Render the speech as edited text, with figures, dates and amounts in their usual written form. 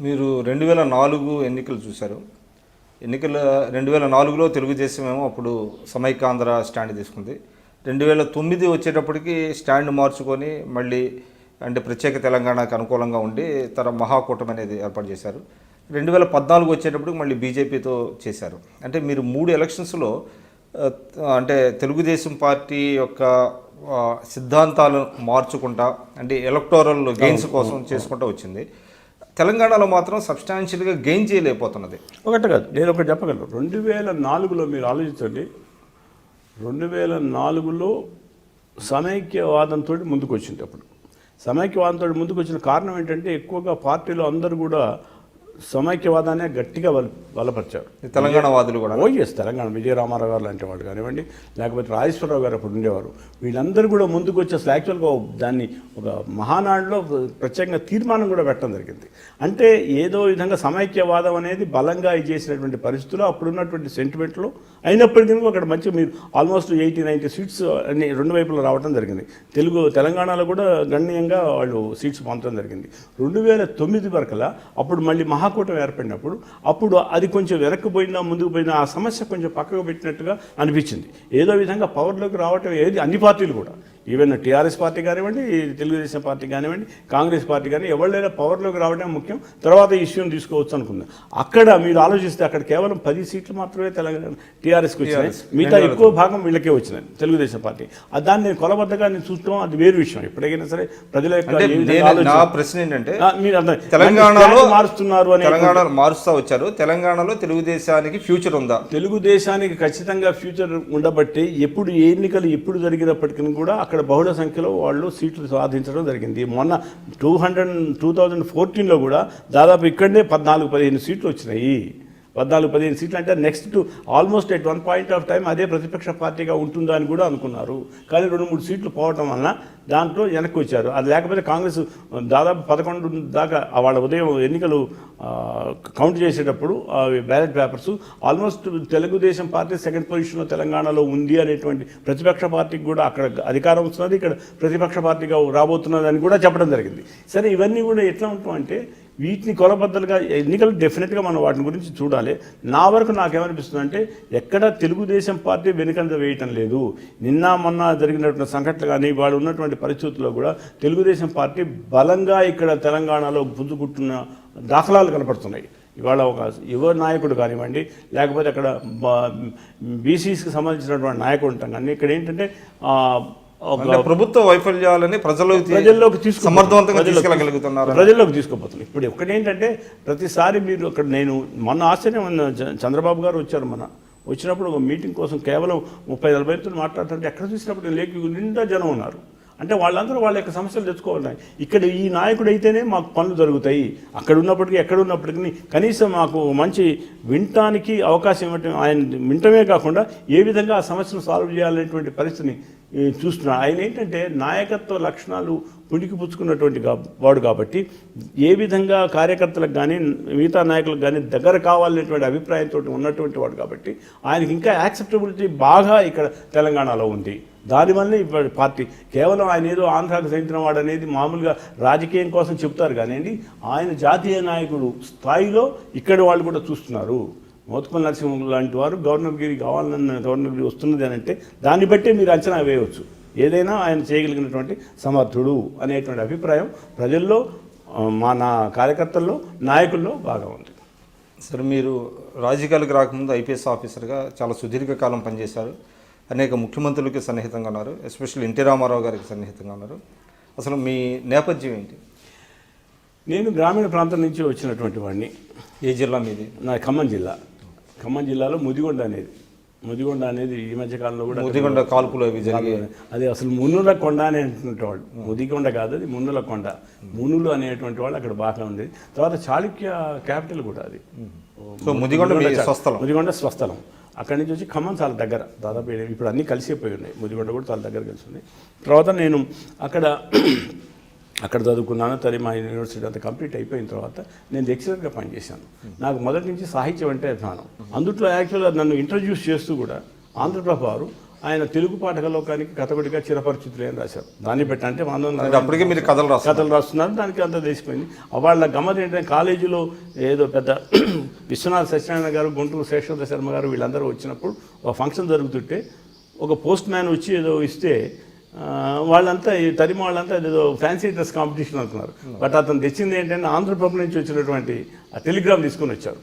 మీరు 2004 ఎన్నికలు చూశారు. ఎన్నికల 2004లో తెలుగుదేశం ఏమో అప్పుడు సమైక్యాంధ్ర స్టాండ్ తీసుకుంది. 2009 వచ్చేటప్పటికి స్టాండ్ మార్చుకొని మళ్ళీ అంటే ప్రత్యేక తెలంగాణకు అనుకూలంగా ఉండి మహాకూటమి అనేది ఏర్పాటు చేశారు. 2014 వచ్చేటప్పటికి మళ్ళీ బీజేపీతో చేశారు. అంటే మీరు 3 ఎలక్షన్స్లో అంటే తెలుగుదేశం పార్టీ యొక్క సిద్ధాంతాలు మార్చుకుంటా అంటే ఎలక్టోరల్ గెయిన్స్ కోసం చేసుకుంటూ వచ్చింది. తెలంగాణలో మాత్రం సబ్స్టాన్షియల్గా గెయిన్ చేయలేకపోతున్నది. ఒకటి కాదు, నేను ఒకటి చెప్పగలను. 2004లో మీరు ఆలోచించండి. 2004లో సమైక్యవాదంతో ముందుకు వచ్చింది. అప్పుడు సమైక్యవాదంతో ముందుకు వచ్చిన కారణం ఏంటంటే ఎక్కువగా పార్టీలో అందరూ కూడా సమైక్యవాదాన్ని గట్టిగా బలపరిచారు. తెలంగాణ వాదులు కూడా తెలంగాణ విజయరామారావు గారు లాంటి వాళ్ళు కానివ్వండి, లేకపోతే రాజేశ్వరరావు గారు అప్పుడు ఉండేవారు. వీళ్ళందరూ కూడా ముందుకు వచ్చి అసలు యాక్చువల్గా దాన్ని ఒక మహానాడులో ప్రత్యేకంగా తీర్మానం కూడా పెట్టడం జరిగింది. అంటే ఏదో విధంగా సమైక్యవాదం అనేది బలంగా చేసినటువంటి పరిస్థితుల్లో అప్పుడున్నటువంటి సెంటిమెంట్లో అయినప్పటికీ అక్కడ మంచి మీరు ఆల్మోస్ట్ 80-90 సీట్స్ అన్ని రెండు వైపులో రావడం జరిగింది. తెలంగాణలో కూడా గణనీయంగా వాళ్ళు సీట్స్ పొందడం జరిగింది. 2009 వరకలా అప్పుడు మళ్ళీ మహాకూటమి ఏర్పడినప్పుడు అప్పుడు అది కొంచెం వెనక్కిపోయినా ముందుకు పోయినా ఆ సమస్య కొంచెం పక్కకు పెట్టినట్టుగా అనిపించింది. ఏదో విధంగా పవర్లోకి రావటం ఏది అన్ని పార్టీలు కూడా, ఈవెన్ టీఆర్ఎస్ పార్టీ కానివ్వండి, తెలుగుదేశం పార్టీ కానివ్వండి, కాంగ్రెస్ పార్టీ కానీ ఎవరైనా పవర్లోకి రావడం ముఖ్యం, తర్వాత ఈ ఇష్యూని తీసుకోవచ్చు అనుకుందాం. అక్కడ మీరు ఆలోచిస్తే అక్కడ కేవలం 10 సీట్లు మాత్రమే తెలంగాణ టీఆర్ఎస్కి వచ్చినాయి, మిగతా ఎక్కువ భాగం వీళ్ళకే వచ్చినాయి తెలుగుదేశం పార్టీ. దాన్ని నేను కొలబద్దగా నేను చూస్తాం, అది వేరు విషయం. ఎప్పటికైనా సరే ప్రజల యొక్క ప్రశ్న ఏంటంటే మీరు తెలంగాణలో మారుస్తున్నారు అని తెలంగాణ మారుస్తూ వచ్చారు. తెలంగాణలో తెలుగుదేశానికి ఫ్యూచర్ ఉందా? తెలుగుదేశానికి ఖచ్చితంగా ఫ్యూచర్ ఉండబట్టి ఎప్పుడు ఎన్నికలు ఎప్పుడు జరిగినప్పటికీ కూడా అక్కడ బహుళ సంఖ్యలో వాళ్ళు సీట్లు సాధించడం జరిగింది. మొన్న 2014లో కూడా దాదాపు ఇక్కడనే 14-15 సీట్లు వచ్చినాయి. 14-15 సీట్లు అంటే next almost at one point of time అదే ప్రతిపక్ష పార్టీగా ఉంటుందా అని కూడా అనుకున్నారు. కానీ 2-3 సీట్లు పోవటం వలన దాంట్లో వెనక్కి వచ్చారు. అది లేకపోతే కాంగ్రెస్ దాదాపు 11 దాకా వాళ్ళ ఉదయం ఎన్నికలు కౌంట్ చేసేటప్పుడు ballot papers almost Telugu Desam party second పొజిషన్లో తెలంగాణలో ఉంది అనేటువంటి ప్రతిపక్ష పార్టీకి కూడా అక్కడ అధికారం వస్తున్నది, ఇక్కడ ప్రతిపక్ష పార్టీగా రాబోతున్నది అని కూడా చెప్పడం జరిగింది. సరే, ఇవన్నీ కూడా ఎట్లా ఉంటామంటే వీటిని కొలబద్దలుగా ఎన్నికలు డెఫినెట్గా మనం వాటిని గురించి చూడాలి. నా వరకు నాకేమనిపిస్తుంది అంటే ఎక్కడ తెలుగుదేశం పార్టీ వెనుకంజ వేయటం లేదు. నిన్న మొన్న జరిగినటువంటి సంఘటనలు కానీ వాళ్ళు ఉన్నటువంటి పరిస్థితుల్లో కూడా తెలుగుదేశం పార్టీ బలంగా ఇక్కడ తెలంగాణలో పుంజుకుంటున్న దాఖలాలు కనపడుతున్నాయి. ఇవాళ ఒక యువ నాయకుడు కానివ్వండి, లేకపోతే అక్కడ బీసీస్కి సంబంధించినటువంటి నాయకుడు ఉంటాం కానీ ఇక్కడ ఏంటంటే ప్రభుత్వ వైఫల్యాలని ప్రజల్లోకి సమర్థవంతంగా తీసుకెళ్ళగలుగుతున్నారు, ప్రజల్లోకి తీసుకుపోతున్నారు. ఇప్పుడు ఒకటేంటంటే ప్రతిసారి మీరు అక్కడ నేను మొన్న ఆశ్చర్యం చంద్రబాబు గారు వచ్చారు, వచ్చినప్పుడు ఒక మీటింగ్ కోసం కేవలం 30-40 మందితో మాట్లాడుతుంటే ఎక్కడ చూసినప్పుడు లేక నిండా జనం ఉన్నారు. అంటే వాళ్ళందరూ వాళ్ళ యొక్క సమస్యలు తెచ్చుకోవాలి. ఇక్కడ ఈ నాయకుడు అయితేనే మాకు పనులు జరుగుతాయి, అక్కడ ఉన్నప్పటికీ ఎక్కడ ఉన్నప్పటికీ కనీసం మాకు మంచి వినటానికి అవకాశం ఇవ్వటం, ఆయన వినటమే కాకుండా ఏ విధంగా ఆ సమస్యను సాల్వ్ చేయాలనేటువంటి పరిస్థితిని చూస్తున్నాడు. ఆయన ఏంటంటే నాయకత్వ లక్షణాలు పుణికిపుచ్చుకున్నటువంటి వాడు కాబట్టి ఏ విధంగా కార్యకర్తలకు కానీ మిగతా నాయకులకు కానీ దగ్గర కావాలనేటువంటి అభిప్రాయంతో ఉన్నటువంటి వాడు కాబట్టి ఆయనకి ఇంకా యాక్సెప్టబిలిటీ బాగా ఇక్కడ తెలంగాణలో ఉంది. దానివల్లే ఇప్పుడు పార్టీ కేవలం ఆయన ఏదో ఆంధ్రాకు చెందిన వాడు అనేది మామూలుగా రాజకీయం కోసం చెప్తారు కానివ్వండి, ఆయన జాతీయ నాయకుడు స్థాయిలో ఇక్కడ వాళ్ళు కూడా చూస్తున్నారు. మోత్కుమల్ నరసింహ లాంటి వారు గవర్నర్గిరి కావాలన్న గవర్నర్గిరి వస్తున్నది అని అంటే దాన్ని బట్టే మీరు అంచనా వేయవచ్చు. ఏదైనా ఆయన చేయగలిగినటువంటి సమర్థుడు అనేటువంటి అభిప్రాయం ప్రజల్లో, నా కార్యకర్తల్లో, నాయకుల్లో బాగా ఉంది. సరే, మీరు రాజకీయాలకు రాకముందు ఐపీఎస్ ఆఫీసర్గా చాలా సుదీర్ఘకాలం పనిచేశారు. అనేక ముఖ్యమంత్రులకి సన్నిహితంగా ఉన్నారు, ఎస్పెషల్లీ ఎన్టీ రామారావు గారికి సన్నిహితంగా ఉన్నారు. అసలు మీ నేపథ్యం ఏంటి? నేను గ్రామీణ ప్రాంతం నుంచి వచ్చినటువంటి వాడిని. ఏ జిల్లా మీది? నా ఖమ్మం జిల్లా. ఖమ్మం జిల్లాలో ముదిగొండ అనేది ఈ మధ్యకాలంలో కూడా ముదిగొండ కాల్పులు అవి జరిగాయి. అది అసలు మునుల కొండ అని అంటున్నటువంటి వాళ్ళు, ముదిగొండ కాదు, అది మునుల కొండ. మునులు అనేటువంటి వాళ్ళు అక్కడ బాగా ఉంది. తర్వాత చాళుక్య క్యాపిటల్ కూడా అది. ముదిగొండ స్వస్థలం. అక్కడి నుంచి వచ్చి ఖమ్మం చాలా దగ్గర, దాదాపు ఇప్పుడు అన్నీ కలిసిపోయి ఉన్నాయి. ముదిగొండ కూడా చాలా దగ్గర కలిసి ఉంది. తర్వాత నేను అక్కడ చదువుకున్నాను. మా యూనివర్సిటీ అంతా కంప్లీట్ అయిపోయిన తర్వాత నేను లెక్చరర్గా పనిచేశాను. నాకు మొదటి నుంచి సాహిత్యం అంటే అభిమానం. అందుట్లో యాక్చువల్గా నన్ను ఇంట్రడ్యూస్ చేస్తూ కూడా ఆంధ్రప్రభ వారు ఆయన తెలుగు పాఠక లోకానికి కథకుడిగా చిరపరిచితులు అని రాశారు. దాన్ని పెట్టి అంటే అంటే అప్పటికే మీరు కథలు రాస్తారు. కథలు రాస్తున్నారు, దానికి అంతా తెలిసిపోయింది. వాళ్ళ గమ్మత్ ఏంటంటే కాలేజీలో ఏదో పెద్ద విశ్వనాథ్ సత్యనారాయణ గారు, గుంటూరు శేషవత శర్మ గారు వీళ్ళందరూ వచ్చినప్పుడు ఒక ఫంక్షన్ జరుగుతుంటే ఒక పోస్ట్ మ్యాన్ వచ్చి ఏదో ఇస్తే వాళ్ళంతా ఈ తరిమ వాళ్ళంతా ఏదో ఫ్యాన్సీ డ్రెస్ కాంపిటీషన్ అనుకున్నారు. బట్ అతను తెచ్చింది ఏంటంటే ఆంధ్రప్రదేశ్ నుంచి వచ్చినటువంటి ఆ టెలిగ్రామ్ తీసుకొని వచ్చారు.